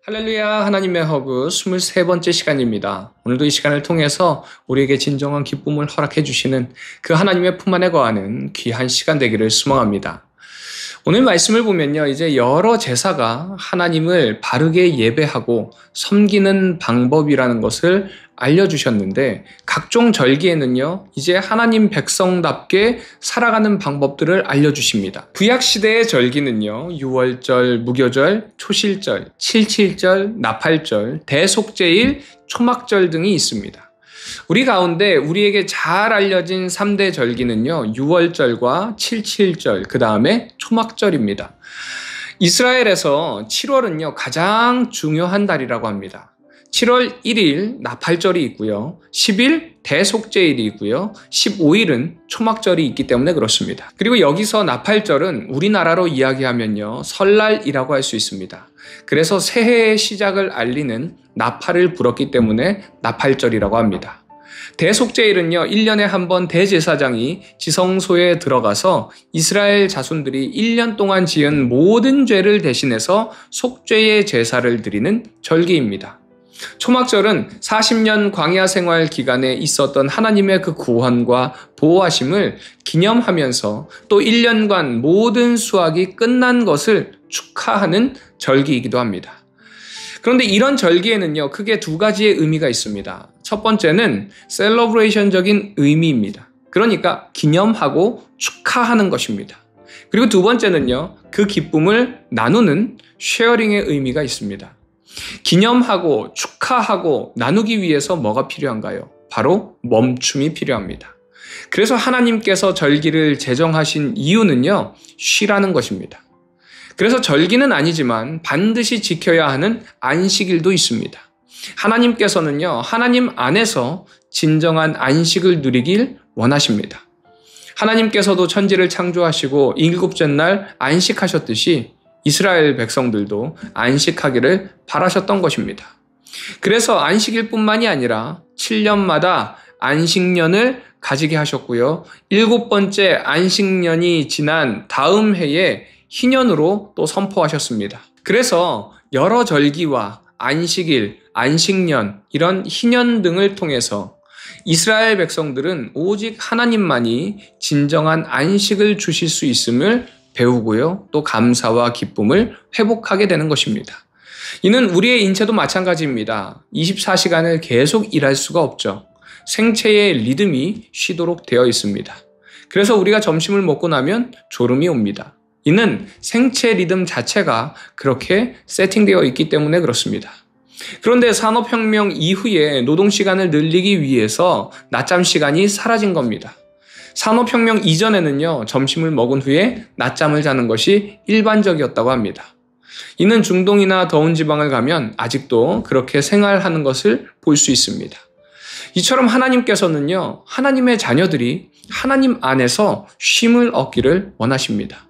할렐루야, 하나님의 허그 23번째 시간입니다. 오늘도 이 시간을 통해서 우리에게 진정한 기쁨을 허락해 주시는 그 하나님의 품 안에 거하는 귀한 시간 되기를 소망합니다. 오늘 말씀을 보면요, 이제 여러 제사가 하나님을 바르게 예배하고 섬기는 방법이라는 것을 알려주셨는데, 각종 절기에는요, 이제 하나님 백성답게 살아가는 방법들을 알려주십니다. 구약시대의 절기는요, 유월절, 무교절, 초실절, 칠칠절, 나팔절, 대속죄일, 초막절 등이 있습니다. 우리 가운데 우리에게 잘 알려진 3대 절기는요, 유월절과 칠칠절, 그 다음에 초막절입니다. 이스라엘에서 7월은요, 가장 중요한 달이라고 합니다. 7월 1일 나팔절이 있고요. 10일 대속죄일이 있고요. 15일은 초막절이 있기 때문에 그렇습니다. 그리고 여기서 나팔절은 우리나라로 이야기하면요, 설날이라고 할 수 있습니다. 그래서 새해의 시작을 알리는 나팔을 불었기 때문에 나팔절이라고 합니다. 대속죄일은요, 1년에 한 번 대제사장이 지성소에 들어가서 이스라엘 자손들이 1년 동안 지은 모든 죄를 대신해서 속죄의 제사를 드리는 절기입니다. 초막절은 40년 광야 생활 기간에 있었던 하나님의 그 구원과 보호하심을 기념하면서 또 1년간 모든 수확이 끝난 것을 축하하는 절기이기도 합니다. 그런데 이런 절기에는요, 크게 두 가지의 의미가 있습니다. 첫 번째는 셀러브레이션적인 의미입니다. 그러니까 기념하고 축하하는 것입니다. 그리고 두 번째는요, 그 기쁨을 나누는 쉐어링의 의미가 있습니다. 기념하고 축하하고 나누기 위해서 뭐가 필요한가요? 바로 멈춤이 필요합니다. 그래서 하나님께서 절기를 제정하신 이유는요, 쉬라는 것입니다. 그래서 절기는 아니지만 반드시 지켜야 하는 안식일도 있습니다. 하나님께서는요, 하나님 안에서 진정한 안식을 누리길 원하십니다. 하나님께서도 천지를 창조하시고 일곱째 날 안식하셨듯이 이스라엘 백성들도 안식하기를 바라셨던 것입니다. 그래서 안식일뿐만이 아니라 7년마다 안식년을 가지게 하셨고요. 7번째 안식년이 지난 다음 해에 희년으로 또 선포하셨습니다. 그래서 여러 절기와 안식일, 안식년, 이런 희년 등을 통해서 이스라엘 백성들은 오직 하나님만이 진정한 안식을 주실 수 있음을 배우고요. 또 감사와 기쁨을 회복하게 되는 것입니다. 이는 우리의 인체도 마찬가지입니다. 24시간을 계속 일할 수가 없죠. 생체의 리듬이 쉬도록 되어 있습니다. 그래서 우리가 점심을 먹고 나면 졸음이 옵니다. 이는 생체 리듬 자체가 그렇게 세팅되어 있기 때문에 그렇습니다. 그런데 산업혁명 이후에 노동시간을 늘리기 위해서 낮잠 시간이 사라진 겁니다. 산업혁명 이전에는요, 점심을 먹은 후에 낮잠을 자는 것이 일반적이었다고 합니다. 이는 중동이나 더운 지방을 가면 아직도 그렇게 생활하는 것을 볼 수 있습니다. 이처럼 하나님께서는요, 하나님의 자녀들이 하나님 안에서 쉼을 얻기를 원하십니다.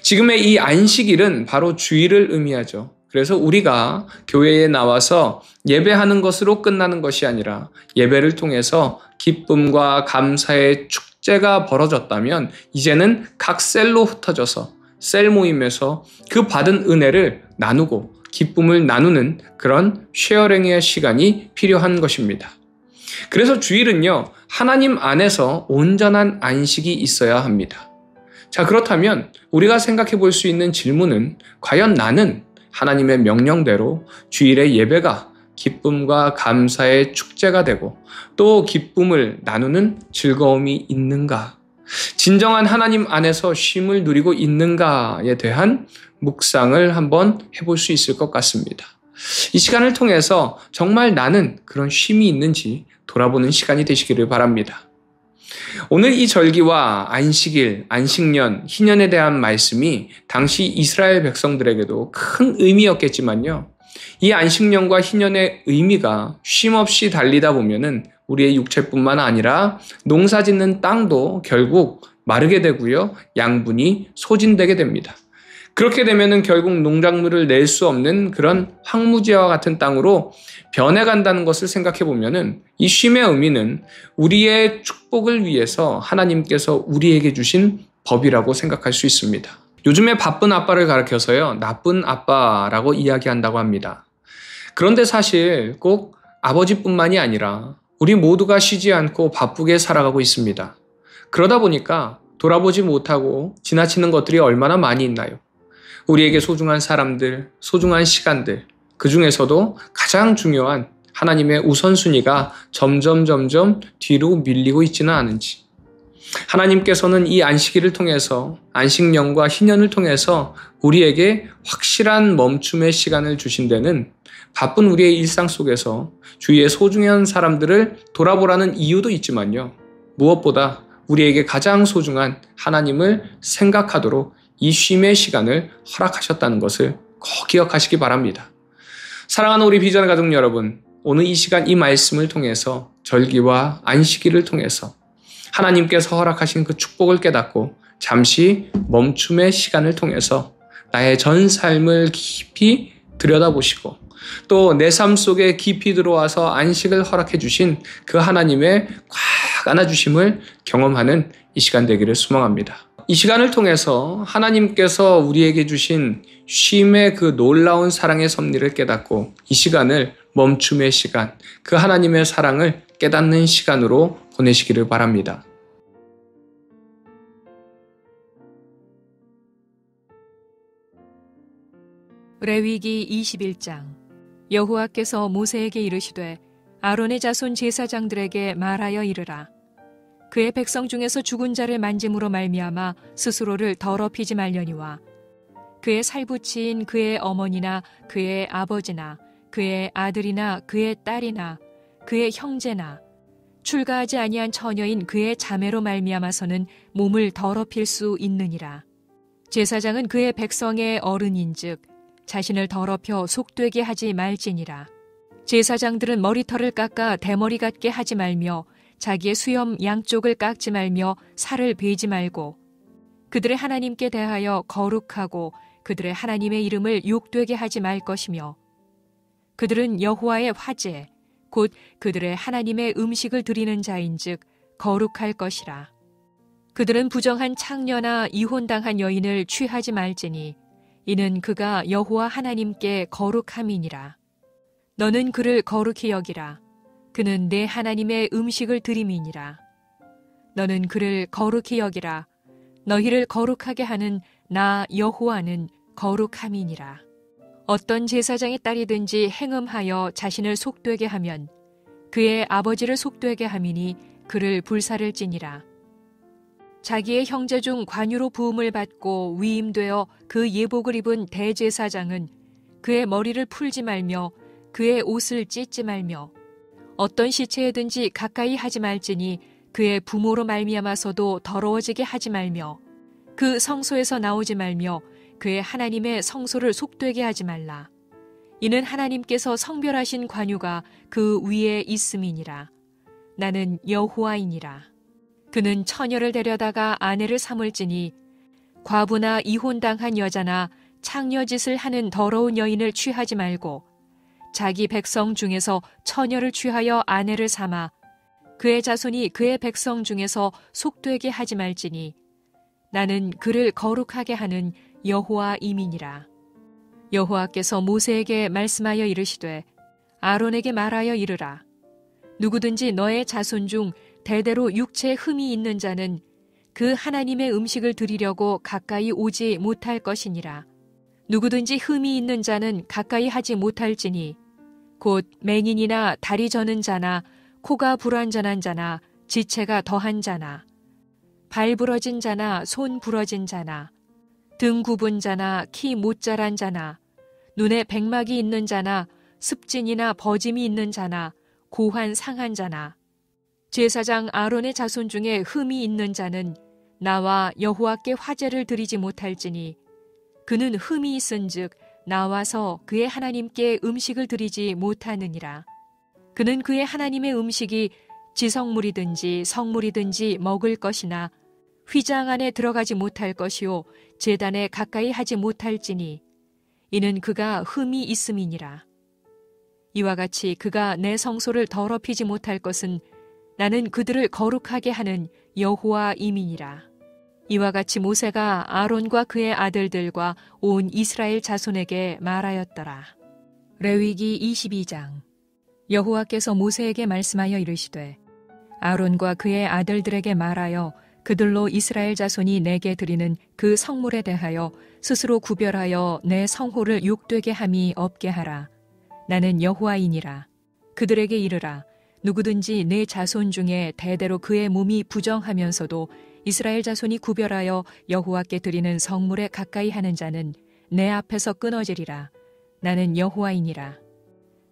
지금의 이 안식일은 바로 주일을 의미하죠. 그래서 우리가 교회에 나와서 예배하는 것으로 끝나는 것이 아니라 예배를 통해서 기쁨과 감사의 축제가 벌어졌다면 이제는 각 셀로 흩어져서 셀 모임에서 그 받은 은혜를 나누고 기쁨을 나누는 그런 쉐어링의 시간이 필요한 것입니다. 그래서 주일은요, 하나님 안에서 온전한 안식이 있어야 합니다. 자, 그렇다면 우리가 생각해 볼 수 있는 질문은 과연 나는 하나님의 명령대로 주일의 예배가 기쁨과 감사의 축제가 되고 또 기쁨을 나누는 즐거움이 있는가? 진정한 하나님 안에서 쉼을 누리고 있는가에 대한 묵상을 한번 해볼 수 있을 것 같습니다. 이 시간을 통해서 정말 나는 그런 쉼이 있는지 돌아보는 시간이 되시기를 바랍니다. 오늘 이 절기와 안식일, 안식년, 희년에 대한 말씀이 당시 이스라엘 백성들에게도 큰 의미였겠지만요. 이 안식년과 희년의 의미가 쉼없이 달리다 보면은 우리의 육체뿐만 아니라 농사 짓는 땅도 결국 마르게 되고요. 양분이 소진되게 됩니다. 그렇게 되면은 결국 농작물을 낼 수 없는 그런 황무지와 같은 땅으로 변해간다는 것을 생각해 보면은 이 쉼의 의미는 우리의 축복을 위해서 하나님께서 우리에게 주신 법이라고 생각할 수 있습니다. 요즘에 바쁜 아빠를 가리켜서요, 나쁜 아빠라고 이야기한다고 합니다. 그런데 사실 꼭 아버지뿐만이 아니라 우리 모두가 쉬지 않고 바쁘게 살아가고 있습니다. 그러다 보니까 돌아보지 못하고 지나치는 것들이 얼마나 많이 있나요? 우리에게 소중한 사람들, 소중한 시간들, 그 중에서도 가장 중요한 하나님의 우선순위가 점점 뒤로 밀리고 있지는 않은지. 하나님께서는 이 안식일을 통해서, 안식년과 희년을 통해서 우리에게 확실한 멈춤의 시간을 주신 데는 바쁜 우리의 일상 속에서 주위의 소중한 사람들을 돌아보라는 이유도 있지만요. 무엇보다 우리에게 가장 소중한 하나님을 생각하도록 이 쉼의 시간을 허락하셨다는 것을 꼭 기억하시기 바랍니다. 사랑하는 우리 비전 가족 여러분, 오늘 이 시간 이 말씀을 통해서 절기와 안식일을 통해서 하나님께서 허락하신 그 축복을 깨닫고 잠시 멈춤의 시간을 통해서 나의 전 삶을 깊이 들여다보시고 또 내 삶 속에 깊이 들어와서 안식을 허락해 주신 그 하나님의 꽉 안아주심을 경험하는 이 시간 되기를 소망합니다. 이 시간을 통해서 하나님께서 우리에게 주신 쉼의 그 놀라운 사랑의 섭리를 깨닫고 이 시간을 멈춤의 시간, 그 하나님의 사랑을 깨닫는 시간으로 보내시기를 바랍니다. 레위기 21장. 여호와께서 모세에게 이르시되 아론의 자손 제사장들에게 말하여 이르라. 그의 백성 중에서 죽은 자를 만짐으로 말미암아 스스로를 더럽히지 말려니와 그의 살부치인 그의 어머니나 그의 아버지나 그의 아들이나 그의 딸이나 그의 형제나 출가하지 아니한 처녀인 그의 자매로 말미암아서는 몸을 더럽힐 수 있느니라. 제사장은 그의 백성의 어른인즉 자신을 더럽혀 속되게 하지 말지니라. 제사장들은 머리털을 깎아 대머리 같게 하지 말며 자기의 수염 양쪽을 깎지 말며 살을 베지 말고 그들의 하나님께 대하여 거룩하고 그들의 하나님의 이름을 욕되게 하지 말 것이며 그들은 여호와의 화제 곧 그들의 하나님의 음식을 드리는 자인즉 거룩할 것이라. 그들은 부정한 창녀나 이혼당한 여인을 취하지 말지니 이는 그가 여호와 하나님께 거룩함이니라. 너는 그를 거룩히 여기라. 그는 내 하나님의 음식을 드림이니라. 너는 그를 거룩히 여기라. 너희를 거룩하게 하는 나 여호와는 거룩함이니라. 어떤 제사장의 딸이든지 행음하여 자신을 속되게 하면 그의 아버지를 속되게 함이니 그를 불살을지니라. 자기의 형제 중 관유로 부음을 받고 위임되어 그 예복을 입은 대제사장은 그의 머리를 풀지 말며 그의 옷을 찢지 말며 어떤 시체에든지 가까이 하지 말지니 그의 부모로 말미암아서도 더러워지게 하지 말며 그 성소에서 나오지 말며 그의 하나님의 성소를 속되게 하지 말라. 이는 하나님께서 성별하신 관유가 그 위에 있음이니라. 나는 여호와이니라. 그는 처녀를 데려다가 아내를 삼을지니 과부나 이혼당한 여자나 창녀짓을 하는 더러운 여인을 취하지 말고 자기 백성 중에서 처녀를 취하여 아내를 삼아 그의 자손이 그의 백성 중에서 속되게 하지 말지니 나는 그를 거룩하게 하는 여호와임이니라. 여호와께서 모세에게 말씀하여 이르시되 아론에게 말하여 이르라. 누구든지 너의 자손 중 대대로 육체에 흠이 있는 자는 그 하나님의 음식을 드리려고 가까이 오지 못할 것이니라. 누구든지 흠이 있는 자는 가까이 하지 못할지니 곧 맹인이나 다리 저는 자나 코가 불완전한 자나 지체가 더한 자나 발 부러진 자나 손 부러진 자나 등 굽은 자나 키 못 자란 자나 눈에 백막이 있는 자나 습진이나 버짐이 있는 자나 고환 상한 자나 제사장 아론의 자손 중에 흠이 있는 자는 나와 여호와께 화제를 드리지 못할지니 그는 흠이 있은즉 나와서 그의 하나님께 음식을 드리지 못하느니라. 그는 그의 하나님의 음식이 지성물이든지 성물이든지 먹을 것이나 휘장 안에 들어가지 못할 것이요 제단에 가까이 하지 못할지니 이는 그가 흠이 있음이니라. 이와 같이 그가 내 성소를 더럽히지 못할 것은 나는 그들을 거룩하게 하는 여호와임이니라. 이와 같이 모세가 아론과 그의 아들들과 온 이스라엘 자손에게 말하였더라. 레위기 22장. 여호와께서 모세에게 말씀하여 이르시되 아론과 그의 아들들에게 말하여 그들로 이스라엘 자손이 내게 드리는 그 성물에 대하여 스스로 구별하여 내 성호를 욕되게 함이 없게 하라. 나는 여호와이니라. 그들에게 이르라. 누구든지 내 자손 중에 대대로 그의 몸이 부정하면서도 이스라엘 자손이 구별하여 여호와께 드리는 성물에 가까이 하는 자는 내 앞에서 끊어지리라. 나는 여호와이니라.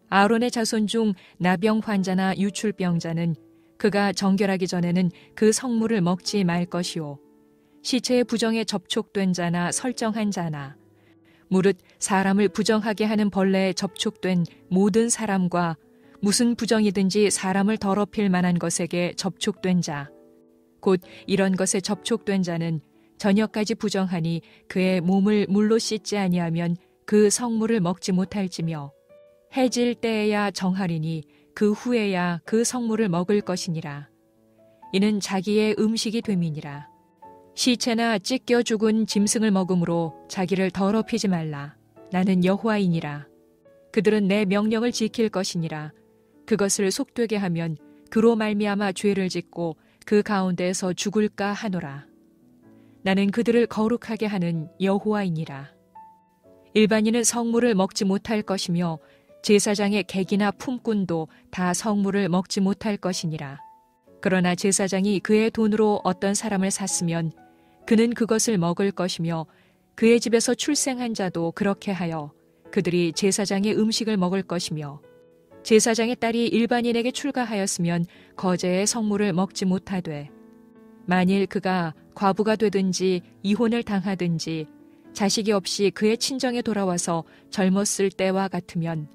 아론의 자손 중 나병 환자나 유출병자는 그가 정결하기 전에는 그 성물을 먹지 말 것이요. 시체의 부정에 접촉된 자나 설정한 자나 무릇 사람을 부정하게 하는 벌레에 접촉된 모든 사람과 무슨 부정이든지 사람을 더럽힐 만한 것에게 접촉된 자, 곧 이런 것에 접촉된 자는 저녁까지 부정하니 그의 몸을 물로 씻지 아니하면 그 성물을 먹지 못할지며 해질 때에야 정하리니 그 후에야 그 성물을 먹을 것이니라. 이는 자기의 음식이 됨이니라. 시체나 찢겨 죽은 짐승을 먹음으로 자기를 더럽히지 말라. 나는 여호와이니라. 그들은 내 명령을 지킬 것이니라. 그것을 속되게 하면 그로 말미암아 죄를 짓고 그 가운데에서 죽을까 하노라. 나는 그들을 거룩하게 하는 여호와이니라. 일반인은 성물을 먹지 못할 것이며 제사장의 객이나 품꾼도 다 성물을 먹지 못할 것이니라. 그러나 제사장이 그의 돈으로 어떤 사람을 샀으면 그는 그것을 먹을 것이며 그의 집에서 출생한 자도 그렇게 하여 그들이 제사장의 음식을 먹을 것이며 제사장의 딸이 일반인에게 출가하였으면 거제의 성물을 먹지 못하되 만일 그가 과부가 되든지 이혼을 당하든지 자식이 없이 그의 친정에 돌아와서 젊었을 때와 같으면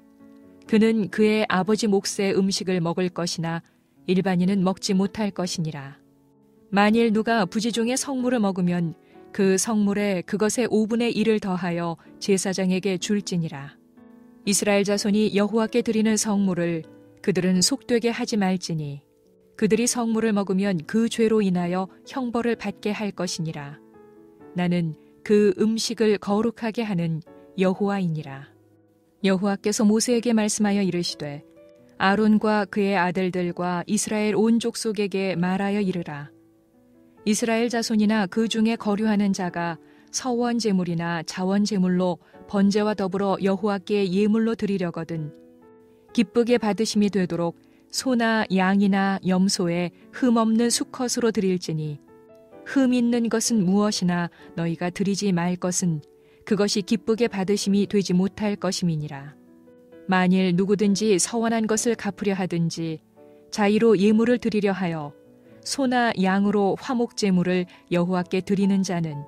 그는 그의 아버지 몫의 음식을 먹을 것이나 일반인은 먹지 못할 것이니라. 만일 누가 부지중에 성물을 먹으면 그 성물에 그것의 5분의 1을 더하여 제사장에게 줄지니라. 이스라엘 자손이 여호와께 드리는 성물을 그들은 속되게 하지 말지니 그들이 성물을 먹으면 그 죄로 인하여 형벌을 받게 할 것이니라. 나는 그 음식을 거룩하게 하는 여호와이니라. 여호와께서 모세에게 말씀하여 이르시되 아론과 그의 아들들과 이스라엘 온 족속에게 말하여 이르라. 이스라엘 자손이나 그 중에 거류하는 자가 서원 제물이나 자원 제물로 번제와 더불어 여호와께 예물로 드리려거든 기쁘게 받으심이 되도록 소나 양이나 염소에 흠 없는 수컷으로 드릴지니 흠 있는 것은 무엇이나 너희가 드리지 말 것은 그것이 기쁘게 받으심이 되지 못할 것임이니라. 만일 누구든지 서원한 것을 갚으려 하든지 자의로 예물을 드리려 하여 소나 양으로 화목 제물을 여호와께 드리는 자는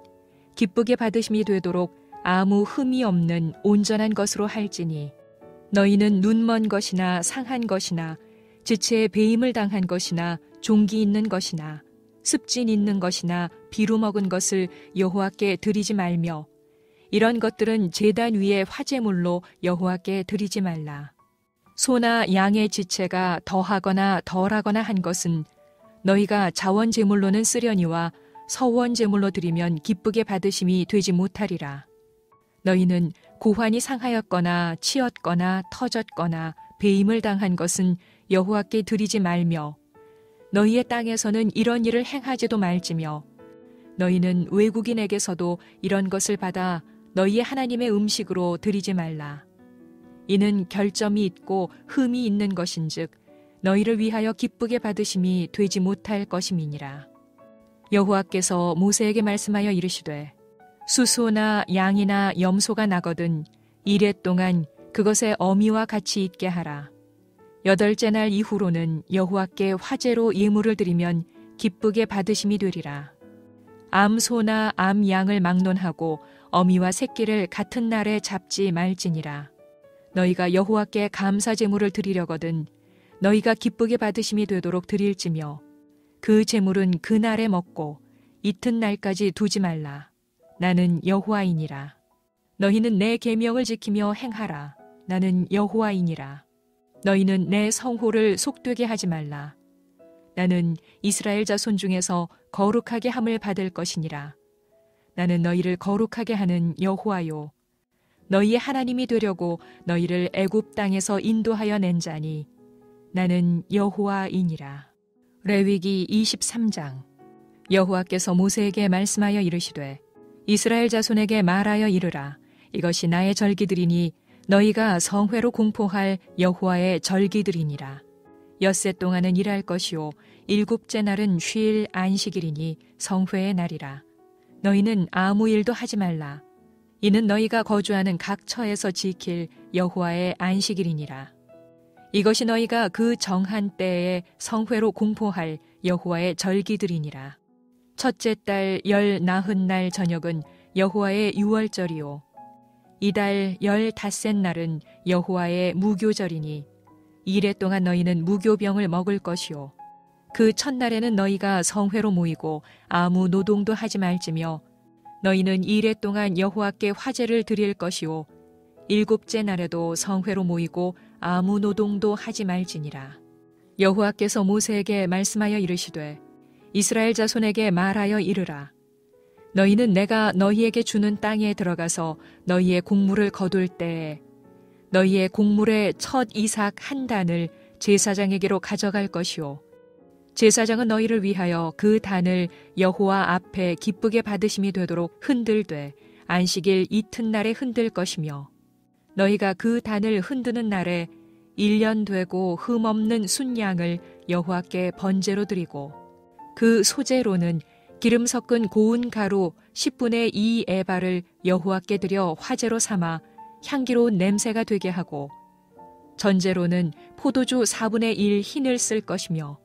기쁘게 받으심이 되도록 아무 흠이 없는 온전한 것으로 할지니 너희는 눈먼 것이나 상한 것이나 지체에 배임을 당한 것이나 종기 있는 것이나 습진 있는 것이나 비루 먹은 것을 여호와께 드리지 말며 이런 것들은 제단 위에 화제물로 여호와께 드리지 말라. 소나 양의 지체가 더하거나 덜하거나 한 것은 너희가 자원 제물로는 쓰려니와 서원 제물로 드리면 기쁘게 받으심이 되지 못하리라. 너희는 고환이 상하였거나 치었거나 터졌거나 배임을 당한 것은 여호와께 드리지 말며 너희의 땅에서는 이런 일을 행하지도 말지며 너희는 외국인에게서도 이런 것을 받아 너희의 하나님의 음식으로 드리지 말라. 이는 결점이 있고 흠이 있는 것인즉 너희를 위하여 기쁘게 받으심이 되지 못할 것임이니라. 여호와께서 모세에게 말씀하여 이르시되 수소나 양이나 염소가 나거든 이레 동안 그것의 어미와 같이 있게 하라. 8째 날 이후로는 여호와께 화제로 예물을 드리면 기쁘게 받으심이 되리라. 암소나 암양을 막론하고 어미와 새끼를 같은 날에 잡지 말지니라. 너희가 여호와께 감사 제물을 드리려거든 너희가 기쁘게 받으심이 되도록 드릴지며 그 제물은 그 날에 먹고 이튿날까지 두지 말라. 나는 여호와이니라. 너희는 내 계명을 지키며 행하라. 나는 여호와이니라. 너희는 내 성호를 속되게 하지 말라. 나는 이스라엘 자손 중에서 거룩하게 함을 받을 것이니라. 나는 너희를 거룩하게 하는 여호와요. 너희의 하나님이 되려고 너희를 애굽 땅에서 인도하여 낸 자니 나는 여호와이니라. 레위기 23장. 여호와께서 모세에게 말씀하여 이르시되 이스라엘 자손에게 말하여 이르라. 이것이 나의 절기들이니 너희가 성회로 공포할 여호와의 절기들이니라. 엿새 동안은 일할 것이요 일곱째 날은 쉴 안식일이니 성회의 날이라. 너희는 아무 일도 하지 말라. 이는 너희가 거주하는 각 처에서 지킬 여호와의 안식일이니라. 이것이 너희가 그 정한 때에 성회로 공포할 여호와의 절기들이니라. 첫째 달 열 나흔 날 저녁은 여호와의 유월절이요 이달 15셋 날은 여호와의 무교절이니 이래 동안 너희는 무교병을 먹을 것이요 그 첫날에는 너희가 성회로 모이고 아무 노동도 하지 말지며 너희는 이래 동안 여호와께 화제를 드릴 것이요 일곱째 날에도 성회로 모이고 아무 노동도 하지 말지니라. 여호와께서 모세에게 말씀하여 이르시되 이스라엘 자손에게 말하여 이르라. 너희는 내가 너희에게 주는 땅에 들어가서 너희의 곡물을 거둘 때에 너희의 곡물의 첫 이삭 한 단을 제사장에게로 가져갈 것이요 제사장은 너희를 위하여 그 단을 여호와 앞에 기쁘게 받으심이 되도록 흔들되 안식일 이튿날에 흔들 것이며 너희가 그 단을 흔드는 날에 1년 되고 흠없는 순양을 여호와께 번제로 드리고 그 소제로는 기름 섞은 고운 가루 10분의 2 에바를 여호와께 드려 화제로 삼아 향기로운 냄새가 되게 하고 전제로는 포도주 4분의 1 흰을 쓸 것이며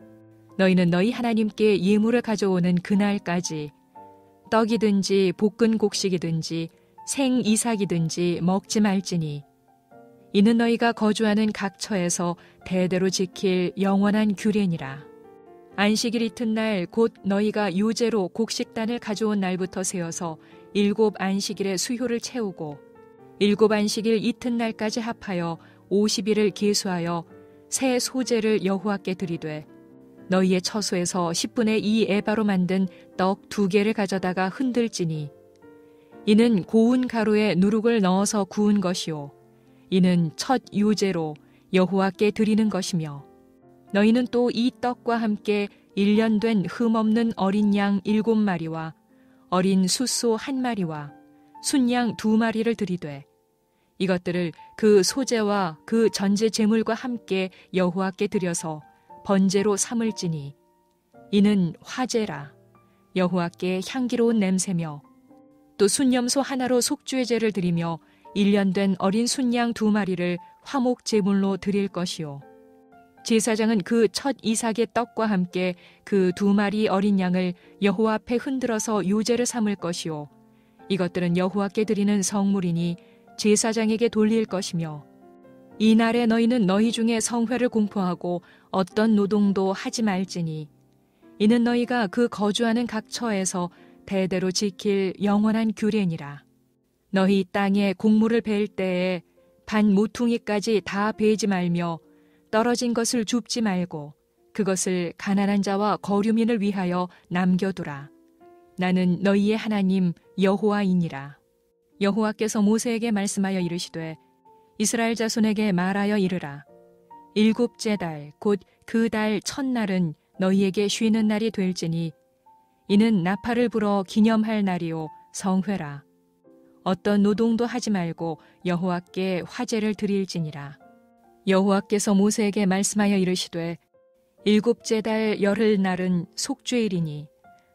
너희는 너희 하나님께 예물을 가져오는 그날까지 떡이든지 볶은 곡식이든지 생 이삭이든지 먹지 말지니 이는 너희가 거주하는 각 처에서 대대로 지킬 영원한 규례니라. 안식일 이튿날 곧 너희가 요제로 곡식단을 가져온 날부터 세어서 7 안식일의 수효를 채우고 7 안식일 이튿날까지 합하여 50일을 계수하여 새 소제를 여호와께 드리되 너희의 처소에서 10분의 2 에바로 만든 떡 2개를 가져다가 흔들지니 이는 고운 가루에 누룩을 넣어서 구운 것이요 이는 첫 요제로 여호와께 드리는 것이며 너희는 또 이 떡과 함께 1년 된 흠없는 어린 양 7마리와 어린 숫소 1마리와 순양 2마리를 드리되 이것들을 그 소제와 그 전제 제물과 함께 여호와께 드려서 번제로 삼을지니 이는 화제라. 여호와께 향기로운 냄새며 또 순염소 하나로 속죄 제를 드리며 1년 된 어린 순양 2마리를 화목 제물로 드릴 것이요 제사장은 그 첫 이삭의 떡과 함께 그 2마리 어린 양을 여호와 앞에 흔들어서 요제를 삼을 것이요 이것들은 여호와께 드리는 성물이니 제사장에게 돌릴 것이며 이날에 너희는 너희 중에 성회를 공포하고 어떤 노동도 하지 말지니 이는 너희가 그 거주하는 각 처에서 대대로 지킬 영원한 규례니라. 너희 땅에 곡물을 벨 때에 반 모퉁이까지 다 베지 말며 떨어진 것을 줍지 말고 그것을 가난한 자와 거류민을 위하여 남겨두라. 나는 너희의 하나님 여호와이니라. 여호와께서 모세에게 말씀하여 이르시되 이스라엘 자손에게 말하여 이르라. 7째 달 곧 그 달 첫날은 너희에게 쉬는 날이 될지니 이는 나팔을 불어 기념할 날이요 성회라. 어떤 노동도 하지 말고 여호와께 화제를 드릴지니라. 여호와께서 모세에게 말씀하여 이르시되 7째 달 열흘 날은 속죄일이니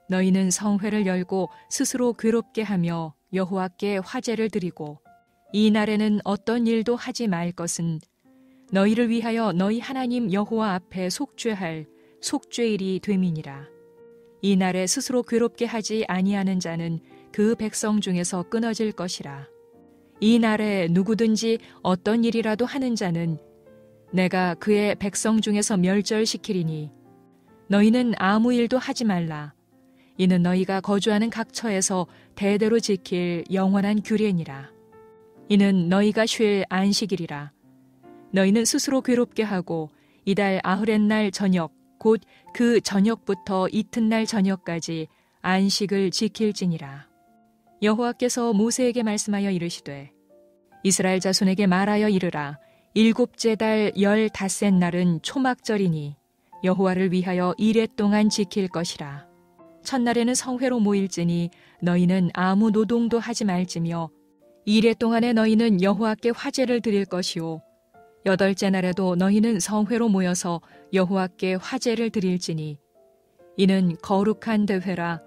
너희는 성회를 열고 스스로 괴롭게 하며 여호와께 화제를 드리고 이 날에는 어떤 일도 하지 말 것은 너희를 위하여 너희 하나님 여호와 앞에 속죄할 속죄일이 됨이니라. 이 날에 스스로 괴롭게 하지 아니하는 자는 그 백성 중에서 끊어질 것이라. 이 날에 누구든지 어떤 일이라도 하는 자는 내가 그의 백성 중에서 멸절시키리니 너희는 아무 일도 하지 말라. 이는 너희가 거주하는 각 처에서 대대로 지킬 영원한 규례니라. 이는 너희가 쉴 안식일이라. 너희는 스스로 괴롭게 하고 이달 아흐렛 날 저녁 곧 그 저녁부터 이튿날 저녁까지 안식을 지킬지니라. 여호와께서 모세에게 말씀하여 이르시되 이스라엘 자손에게 말하여 이르라. 일곱째 달 15날은 초막절이니 여호와를 위하여 이레 동안 지킬 것이라. 첫날에는 성회로 모일지니 너희는 아무 노동도 하지 말지며 이레 동안에 너희는 여호와께 화제를 드릴 것이요 여덟째 날에도 너희는 성회로 모여서 여호와께 화제를 드릴지니 이는 거룩한 대회라.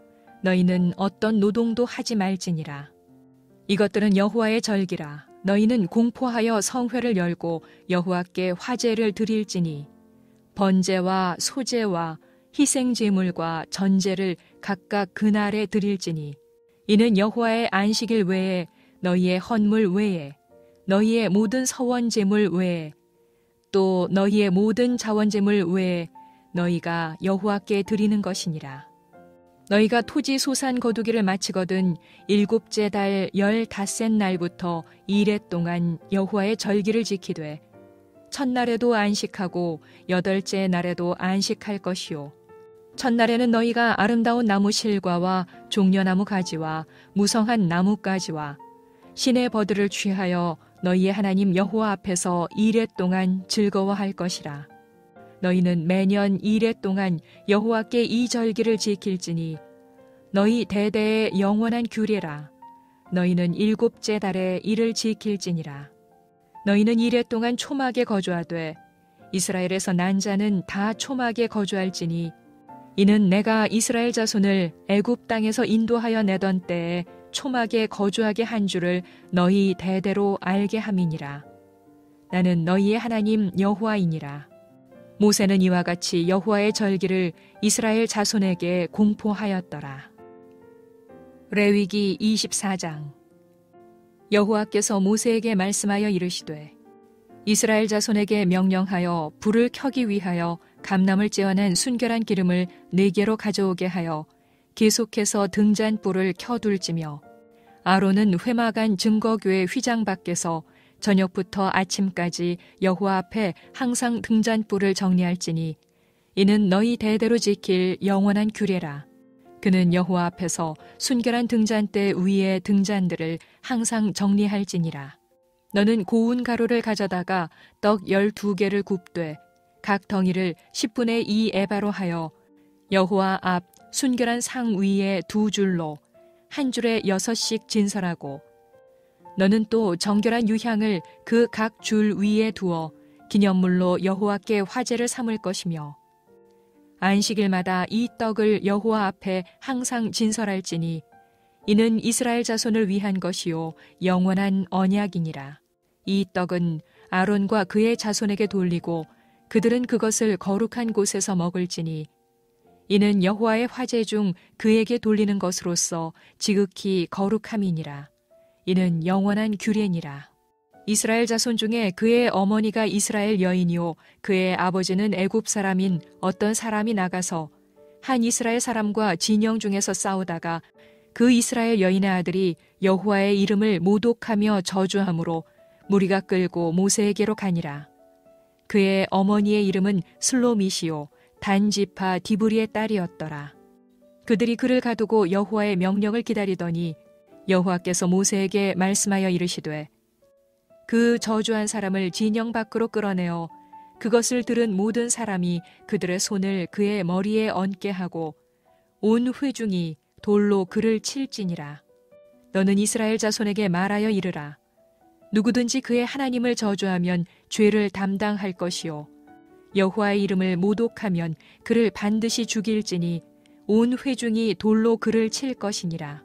너희는 어떤 노동도 하지 말지니라. 이것들은 여호와의 절기라. 너희는 공포하여 성회를 열고 여호와께 화제를 드릴지니 번제와 소제와 희생제물과 전제를 각각 그날에 드릴지니 이는 여호와의 안식일 외에 너희의 헌물 외에 너희의 모든 서원제물 외에 또 너희의 모든 자원제물 외에 너희가 여호와께 드리는 것이니라. 너희가 토지 소산 거두기를 마치거든 일곱째 달 15날부터 이레 동안 여호와의 절기를 지키되 첫날에도 안식하고 여덟째 날에도 안식할 것이요 첫날에는 너희가 아름다운 나무 실과와 종려나무 가지와 무성한 나뭇가지와 신의 버들을 취하여 너희의 하나님 여호와 앞에서 이레 동안 즐거워할 것이라. 너희는 매년 이레 동안 여호와께 이 절기를 지킬지니 너희 대대의 영원한 규례라. 너희는 일곱째 달에 이를 지킬지니라. 너희는 이레 동안 초막에 거주하되 이스라엘에서 난 자는 다 초막에 거주할지니 이는 내가 이스라엘 자손을 애굽 땅에서 인도하여 내던 때에 초막에 거주하게 한 줄을 너희 대대로 알게 함이니라. 나는 너희의 하나님 여호와이니라. 모세는 이와 같이 여호와의 절기를 이스라엘 자손에게 공포하였더라. 레위기 24장. 여호와께서 모세에게 말씀하여 이르시되 이스라엘 자손에게 명령하여 불을 켜기 위하여 감람을 찌어낸 순결한 기름을 4개로 가져오게 하여 계속해서 등잔불을 켜둘지며 아론은 회막안 증거교회 휘장 밖에서 저녁부터 아침까지 여호와 앞에 항상 등잔불을 정리할지니 이는 너희 대대로 지킬 영원한 규례라. 그는 여호와 앞에서 순결한 등잔대 위의 등잔들을 항상 정리할지니라. 너는 고운 가루를 가져다가 떡 12개를 굽되 각 덩이를 10분의 2 에바로 하여 여호와 앞 순결한 상 위에 2줄로 한 줄에 6씩 진설하고 너는 또 정결한 유향을 그 각 줄 위에 두어 기념물로 여호와께 화제를 삼을 것이며 안식일마다 이 떡을 여호와 앞에 항상 진설할지니 이는 이스라엘 자손을 위한 것이요 영원한 언약이니라. 이 떡은 아론과 그의 자손에게 돌리고 그들은 그것을 거룩한 곳에서 먹을지니 이는 여호와의 화제 중 그에게 돌리는 것으로서 지극히 거룩함이니라. 이는 영원한 규례니라. 이스라엘 자손 중에 그의 어머니가 이스라엘 여인이요 그의 아버지는 애굽 사람인 어떤 사람이 나가서 한 이스라엘 사람과 진영 중에서 싸우다가 그 이스라엘 여인의 아들이 여호와의 이름을 모독하며 저주함으로 무리가 끌고 모세에게로 가니라. 그의 어머니의 이름은 슬로미시요 단지파 디브리의 딸이었더라. 그들이 그를 가두고 여호와의 명령을 기다리더니 여호와께서 모세에게 말씀하여 이르시되 그 저주한 사람을 진영 밖으로 끌어내어 그것을 들은 모든 사람이 그들의 손을 그의 머리에 얹게 하고 온 회중이 돌로 그를 칠지니라. 너는 이스라엘 자손에게 말하여 이르라. 누구든지 그의 하나님을 저주하면 죄를 담당할 것이요 여호와의 이름을 모독하면 그를 반드시 죽일지니 온 회중이 돌로 그를 칠 것이니라.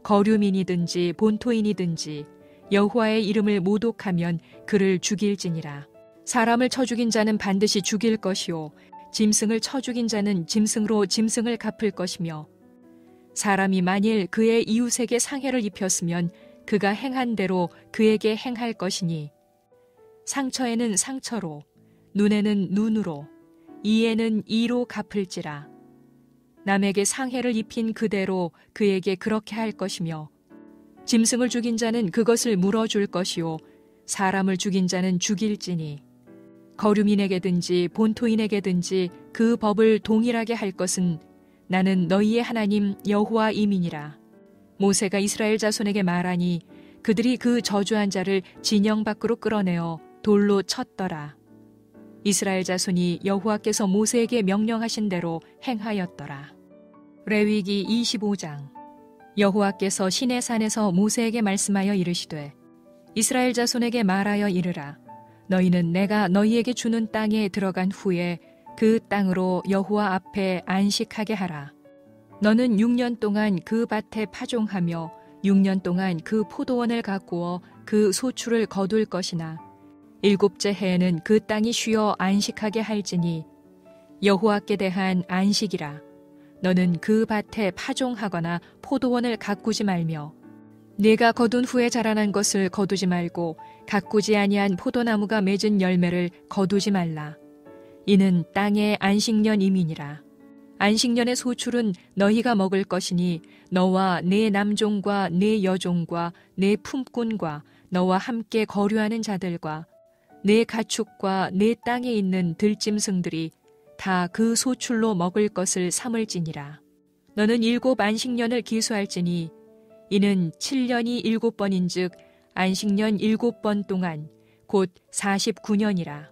거류민이든지 본토인이든지 여호와의 이름을 모독하면 그를 죽일지니라. 사람을 쳐 죽인 자는 반드시 죽일 것이요 짐승을 쳐 죽인 자는 짐승으로 짐승을 갚을 것이며 사람이 만일 그의 이웃에게 상해를 입혔으면 그가 행한 대로 그에게 행할 것이니 상처에는 상처로 눈에는 눈으로 이에는 이로 갚을지라. 남에게 상해를 입힌 그대로 그에게 그렇게 할 것이며 짐승을 죽인 자는 그것을 물어줄 것이요 사람을 죽인 자는 죽일지니 거류민에게든지 본토인에게든지 그 법을 동일하게 할 것은 나는 너희의 하나님 여호와임이니라. 모세가 이스라엘 자손에게 말하니 그들이 그 저주한 자를 진영 밖으로 끌어내어 돌로 쳤더라. 이스라엘 자손이 여호와께서 모세에게 명령하신 대로 행하였더라. 레위기 25장. 여호와께서 시내산에서 모세에게 말씀하여 이르시되 이스라엘 자손에게 말하여 이르라. 너희는 내가 너희에게 주는 땅에 들어간 후에 그 땅으로 여호와 앞에 안식하게 하라. 너는 6년 동안 그 밭에 파종하며 6년 동안 그 포도원을 가꾸어 그 소출을 거둘 것이나 7째 해에는 그 땅이 쉬어 안식하게 할지니 여호와께 대한 안식이라. 너는 그 밭에 파종하거나 포도원을 가꾸지 말며 네가 거둔 후에 자라난 것을 거두지 말고 가꾸지 아니한 포도나무가 맺은 열매를 거두지 말라. 이는 땅의 안식년임이니라. 안식년의 소출은 너희가 먹을 것이니 너와 네 남종과 네 여종과 네 품꾼과 너와 함께 거류하는 자들과 네 가축과 네 땅에 있는 들짐승들이 다 그 소출로 먹을 것을 삼을지니라. 너는 7 안식년을 기수할지니 이는 7년이 7번인즉 안식년 7번 동안 곧 49년이라.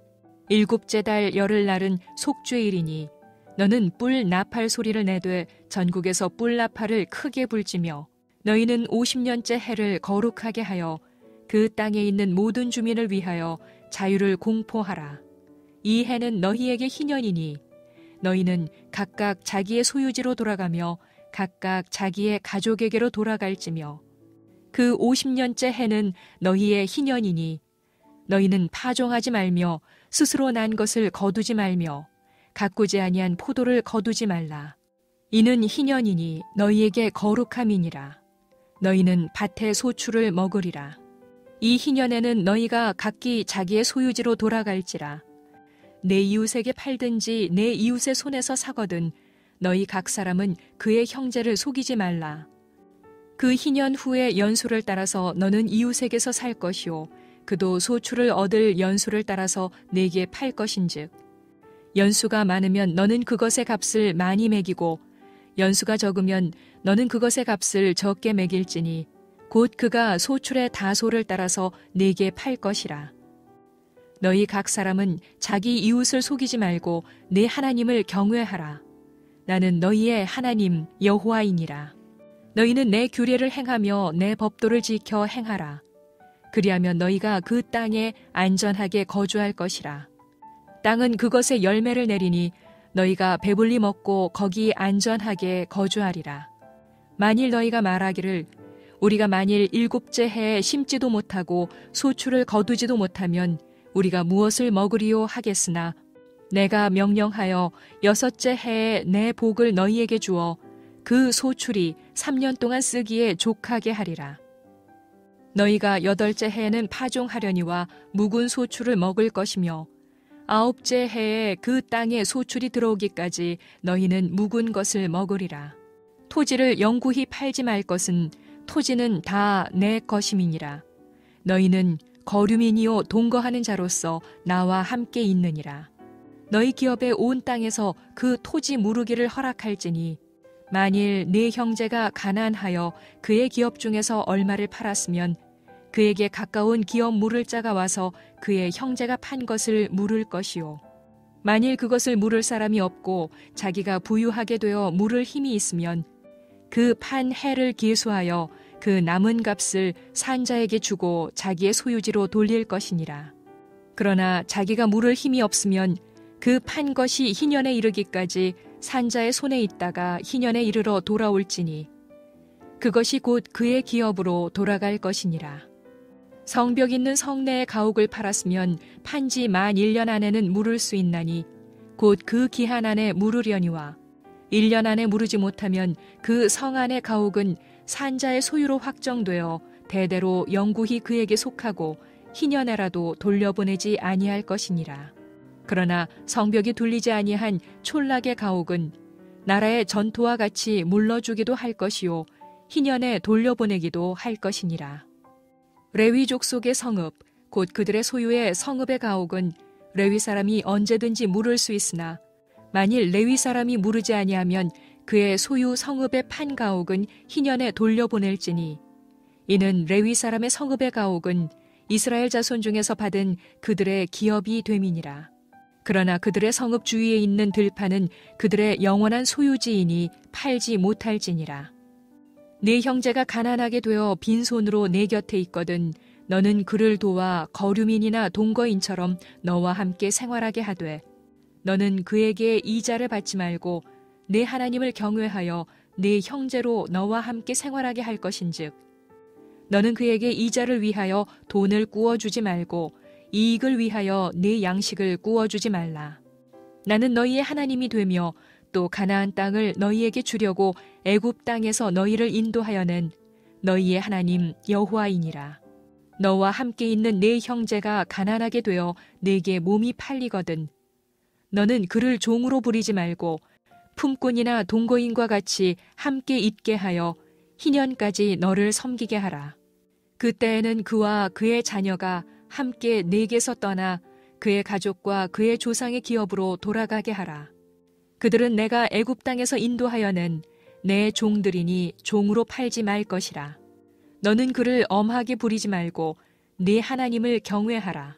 7째 달 열흘날은 속죄일이니 너는 뿔 나팔 소리를 내되 전국에서 뿔 나팔을 크게 불지며 너희는 50년째 해를 거룩하게 하여 그 땅에 있는 모든 주민을 위하여 자유를 공포하라. 이 해는 너희에게 희년이니 너희는 각각 자기의 소유지로 돌아가며 각각 자기의 가족에게로 돌아갈지며 그 50년째 해는 너희의 희년이니 너희는 파종하지 말며 스스로 난 것을 거두지 말며 가꾸지 아니한 포도를 거두지 말라. 이는 희년이니 너희에게 거룩함이니라. 너희는 밭의 소출을 먹으리라. 이 희년에는 너희가 각기 자기의 소유지로 돌아갈지라. 내 이웃에게 팔든지 내 이웃의 손에서 사거든 너희 각 사람은 그의 형제를 속이지 말라. 그 희년 후에 연수를 따라서 너는 이웃에게서 살 것이요 그도 소출을 얻을 연수를 따라서 내게 팔 것인즉 연수가 많으면 너는 그것의 값을 많이 매기고 연수가 적으면 너는 그것의 값을 적게 매길지니 곧 그가 소출의 다소를 따라서 내게 팔 것이라. 너희 각 사람은 자기 이웃을 속이지 말고 내 하나님을 경외하라. 나는 너희의 하나님 여호와이니라. 너희는 내 규례를 행하며 내 법도를 지켜 행하라. 그리하면 너희가 그 땅에 안전하게 거주할 것이라. 땅은 그것의 열매를 내리니 너희가 배불리 먹고 거기 안전하게 거주하리라. 만일 너희가 말하기를 우리가 만일 7째 해에 심지도 못하고 소출을 거두지도 못하면 우리가 무엇을 먹으리요 하겠으나 내가 명령하여 6째 해에 내 복을 너희에게 주어 그 소출이 3년 동안 쓰기에 족하게 하리라. 너희가 8째 해에는 파종하려니와 묵은 소출을 먹을 것이며 9째 해에 그 땅에 소출이 들어오기까지 너희는 묵은 것을 먹으리라. 토지를 영구히 팔지 말 것은 토지는 다 내 것임이니라. 너희는 거류민이요 동거하는 자로서 나와 함께 있느니라. 너희 기업의 온 땅에서 그 토지 무르기를 허락할지니 만일 네 형제가 가난하여 그의 기업 중에서 얼마를 팔았으면 그에게 가까운 기업 물을 자가 와서 그의 형제가 판 것을 물을 것이요. 만일 그것을 물을 사람이 없고 자기가 부유하게 되어 물을 힘이 있으면 그 판 해를 기수하여 그 남은 값을 산자에게 주고 자기의 소유지로 돌릴 것이니라. 그러나 자기가 물을 힘이 없으면 그 판 것이 희년에 이르기까지 산자의 손에 있다가 희년에 이르러 돌아올지니 그것이 곧 그의 기업으로 돌아갈 것이니라. 성벽 있는 성내의 가옥을 팔았으면 판지 만 1년 안에는 물을 수 있나니 곧 그 기한 안에 물으려니와 1년 안에 물으지 못하면 그 성 안의 가옥은 산자의 소유로 확정되어 대대로 영구히 그에게 속하고 희년에라도 돌려보내지 아니할 것이니라. 그러나 성벽이 둘리지 아니한 촌락의 가옥은 나라의 전토와 같이 물러주기도 할 것이요 희년에 돌려보내기도 할 것이니라. 레위족 속의 성읍 곧 그들의 소유의 성읍의 가옥은 레위 사람이 언제든지 물을 수 있으나 만일 레위 사람이 물으지 아니하면 그의 소유 성읍의 판 가옥은 희년에 돌려보낼지니 이는 레위 사람의 성읍의 가옥은 이스라엘 자손 중에서 받은 그들의 기업이 됨이니라. 그러나 그들의 성읍 주위에 있는 들판은 그들의 영원한 소유지이니 팔지 못할지니라. 네 형제가 가난하게 되어 빈손으로 내 곁에 있거든 너는 그를 도와 거류민이나 동거인처럼 너와 함께 생활하게 하되 너는 그에게 이자를 받지 말고 내 하나님을 경외하여 네 형제로 너와 함께 생활하게 할 것인즉 너는 그에게 이자를 위하여 돈을 구워주지 말고 이익을 위하여 네 양식을 구워주지 말라. 나는 너희의 하나님이 되며 또 가나안 땅을 너희에게 주려고 애굽 땅에서 너희를 인도하여 낸 너희의 하나님 여호와이니라. 너와 함께 있는 네 형제가 가난하게 되어 네게 몸이 팔리거든 너는 그를 종으로 부리지 말고 품꾼이나 동거인과 같이 함께 있게 하여 희년까지 너를 섬기게 하라. 그때에는 그와 그의 자녀가 함께 네게서 떠나 그의 가족과 그의 조상의 기업으로 돌아가게 하라. 그들은 내가 애굽 땅에서 인도하여 낸 내 종들이니 종으로 팔지 말 것이라. 너는 그를 엄하게 부리지 말고 네 하나님을 경외하라.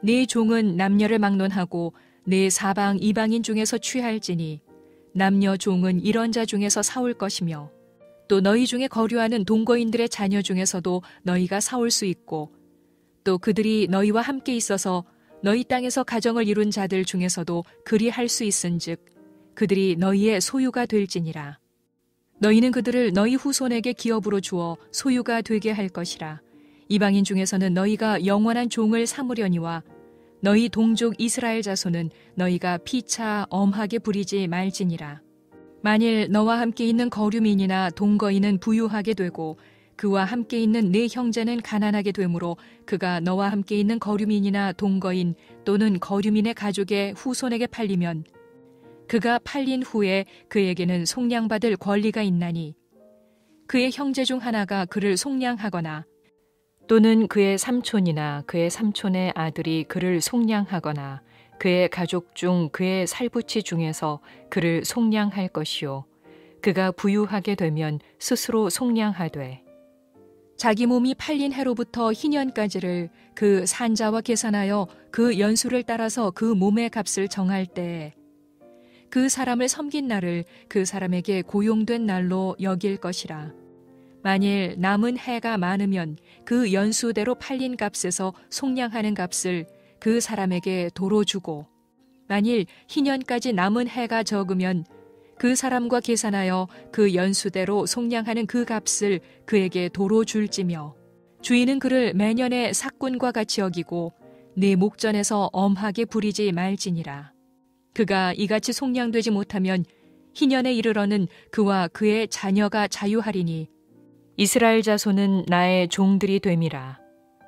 네 종은 남녀를 막론하고 네 사방 이방인 중에서 취할지니 남녀 종은 이런 자 중에서 사올 것이며 또 너희 중에 거류하는 동거인들의 자녀 중에서도 너희가 사올 수 있고 또 그들이 너희와 함께 있어서 너희 땅에서 가정을 이룬 자들 중에서도 그리 할 수 있은즉 그들이 너희의 소유가 될지니라. 너희는 그들을 너희 후손에게 기업으로 주어 소유가 되게 할 것이라. 이방인 중에서는 너희가 영원한 종을 삼으려니와 너희 동족 이스라엘 자손은 너희가 피차 엄하게 부리지 말지니라. 만일 너와 함께 있는 거류민이나 동거인은 부유하게 되고 그와 함께 있는 네 형제는 가난하게 되므로 그가 너와 함께 있는 거류민이나 동거인 또는 거류민의 가족의 후손에게 팔리면 그가 팔린 후에 그에게는 속량받을 권리가 있나니 그의 형제 중 하나가 그를 속량하거나 또는 그의 삼촌이나 그의 삼촌의 아들이 그를 속량하거나 그의 가족 중 그의 살부치 중에서 그를 속량할 것이요 그가 부유하게 되면 스스로 속량하되 자기 몸이 팔린 해로부터 희년까지를 그 산자와 계산하여 그 연수를 따라서 그 몸의 값을 정할 때에 그 사람을 섬긴 날을 그 사람에게 고용된 날로 여길 것이라. 만일 남은 해가 많으면 그 연수대로 팔린 값에서 속량하는 값을 그 사람에게 도로 주고 만일 희년까지 남은 해가 적으면 그 사람과 계산하여 그 연수대로 속량하는 그 값을 그에게 도로 줄지며 주인은 그를 매년의 삭군과 같이 여기고 네 목전에서 엄하게 부리지 말지니라. 그가 이같이 속량되지 못하면 희년에 이르러는 그와 그의 자녀가 자유하리니 이스라엘 자손은 나의 종들이 됨이라.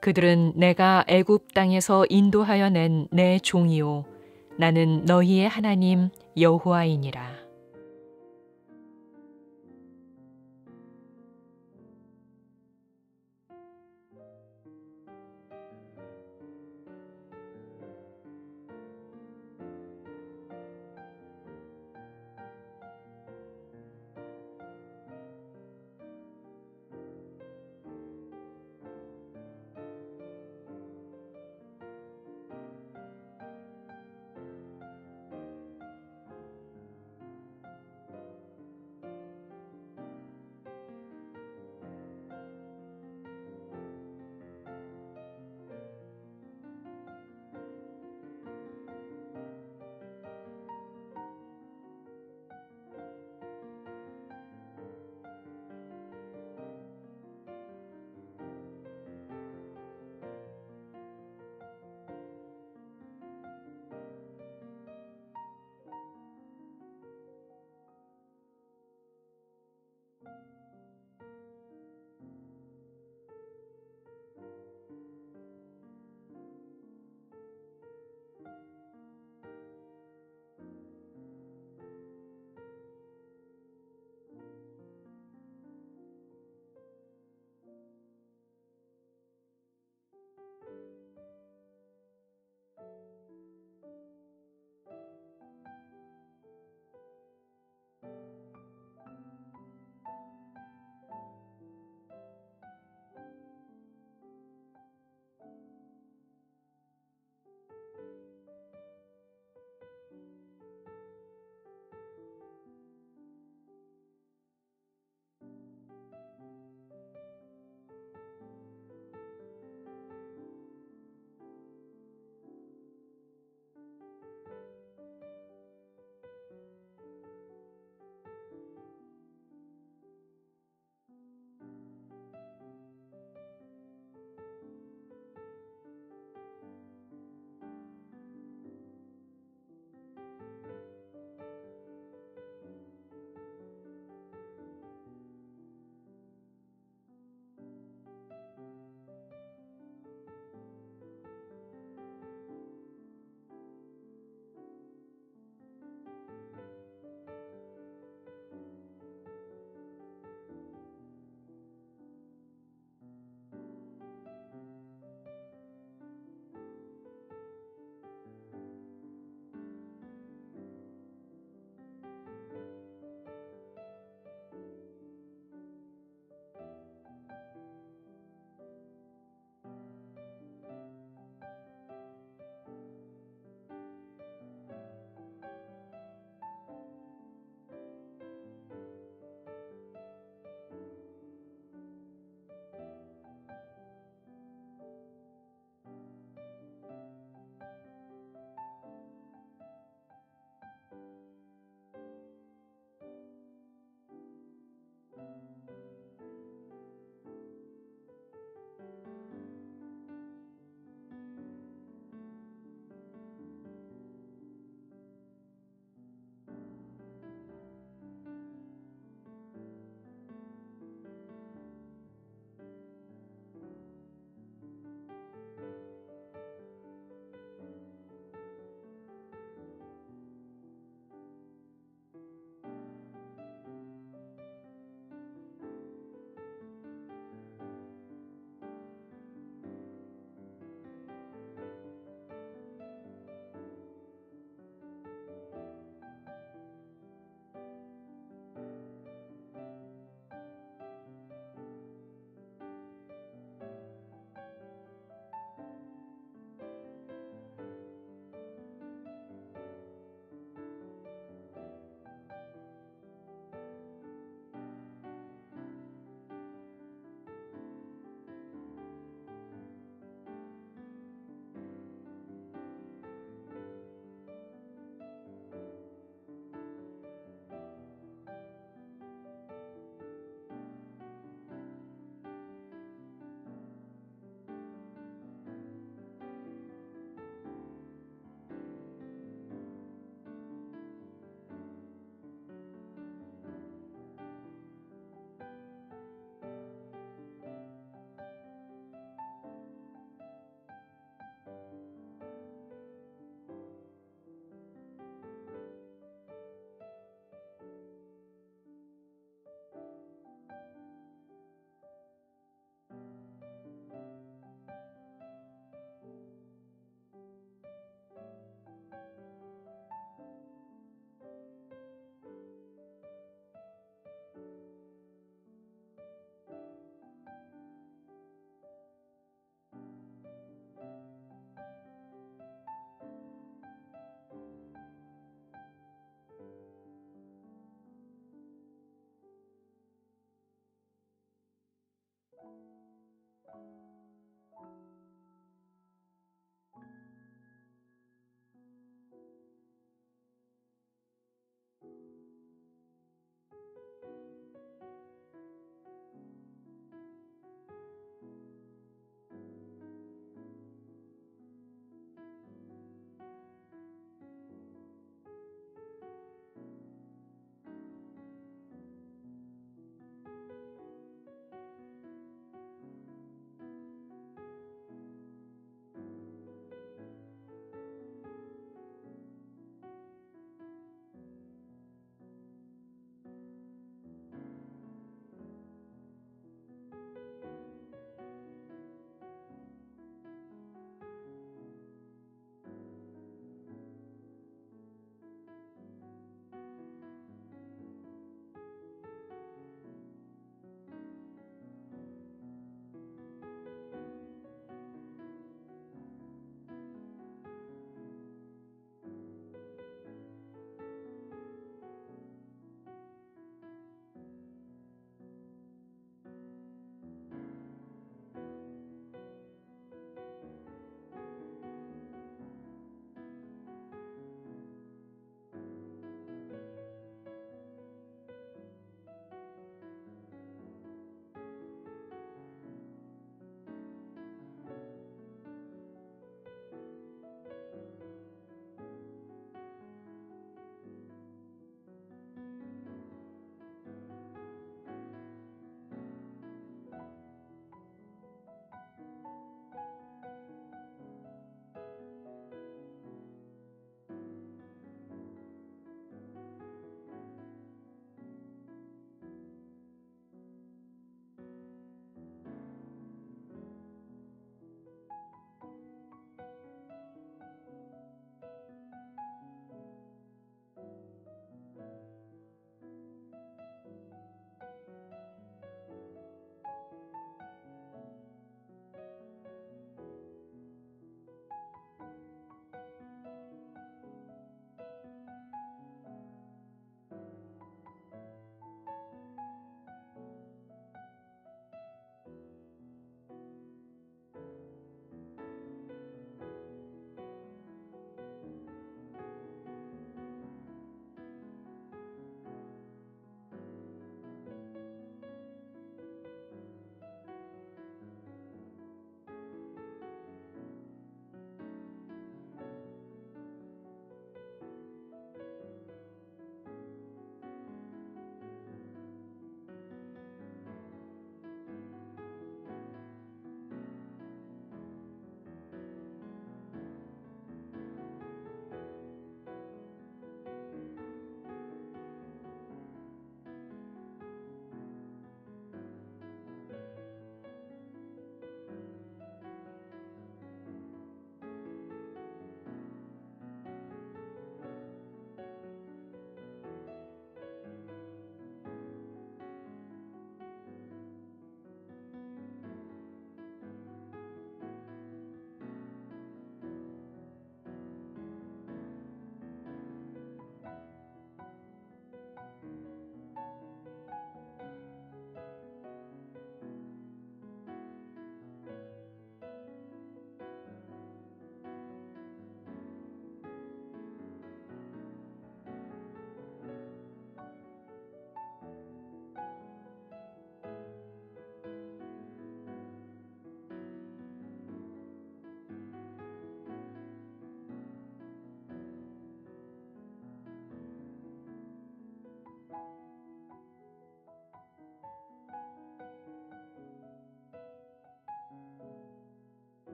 그들은 내가 애굽 땅에서 인도하여 낸 내 종이요 나는 너희의 하나님 여호와이니라.